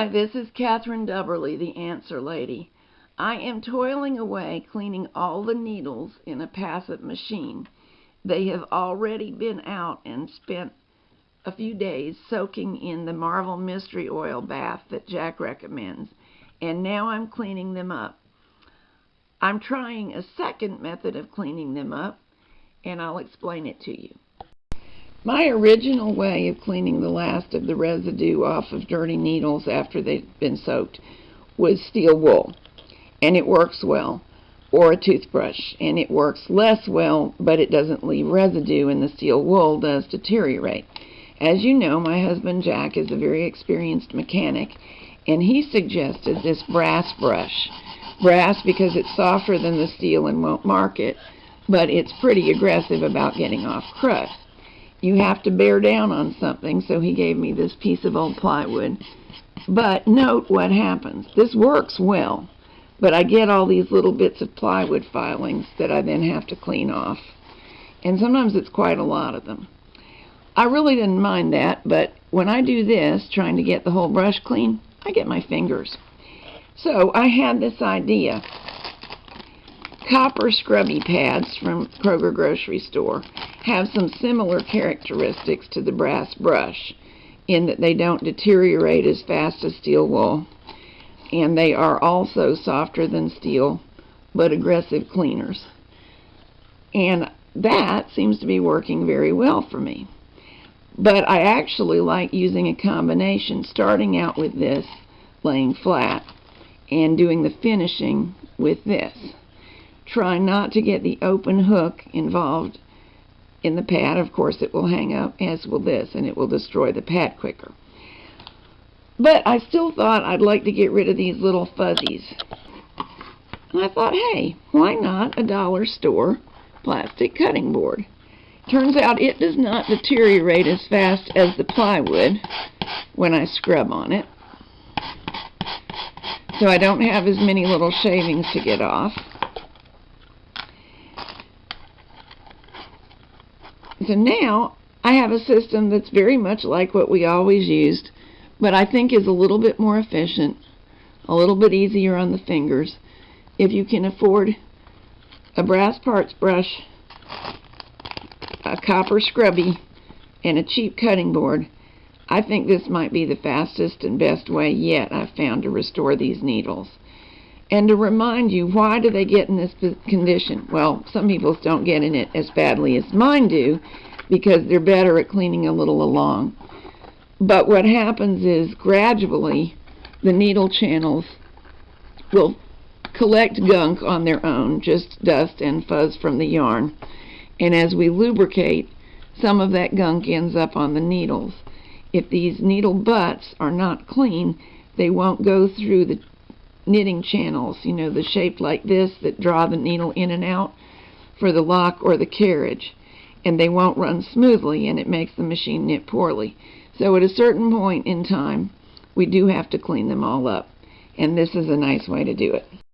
Hi, this is Catherine Dubberly, the Answer Lady. I am toiling away cleaning all the needles in a passive machine. They have already been out and spent a few days soaking in the Marvel Mystery Oil bath that Jack recommends, and now I'm cleaning them up. I'm trying a second method of cleaning them up, and I'll explain it to you. My original way of cleaning the last of the residue off of dirty needles after they've been soaked was steel wool, and it works well, or a toothbrush, and it works less well, but it doesn't leave residue, and the steel wool does deteriorate. As you know, my husband Jack is a very experienced mechanic, and he suggested this brass brush. Brass because it's softer than the steel and won't mark it, but it's pretty aggressive about getting off crust. You have to bear down on something, so he gave me this piece of old plywood. But note what happens. This works well, but I get all these little bits of plywood filings that I then have to clean off. And sometimes it's quite a lot of them. I really didn't mind that, but when I do this, trying to get the whole brush clean, I get my fingers. So I had this idea. Copper scrubby pads from Kroger grocery store have some similar characteristics to the brass brush in that they don't deteriorate as fast as steel wool, and they are also softer than steel but aggressive cleaners. And that seems to be working very well for me. But I actually like using a combination, starting out with this, laying flat, and doing the finishing with this. Try not to get the open hook involved in the pad. Of course, it will hang up, as will this, and it will destroy the pad quicker. But I still thought I'd like to get rid of these little fuzzies. And I thought, hey, why not a dollar store plastic cutting board? Turns out it does not deteriorate as fast as the plywood when I scrub on it. So I don't have as many little shavings to get off. So now I have a system that's very much like what we always used, but I think is a little bit more efficient, a little bit easier on the fingers. If you can afford a brass parts brush, a copper scrubby, and a cheap cutting board, I think this might be the fastest and best way yet I've found to restore these needles. And to remind you, why do they get in this condition? Well, some people don't get in it as badly as mine do because they're better at cleaning a little along. But what happens is gradually the needle channels will collect gunk on their own, just dust and fuzz from the yarn. And as we lubricate, some of that gunk ends up on the needles. If these needle butts are not clean, they won't go through the knitting channels, you know, the shape like this that draw the needle in and out for the lock or the carriage, and they won't run smoothly, and it makes the machine knit poorly. So at a certain point in time, we do have to clean them all up, and this is a nice way to do it.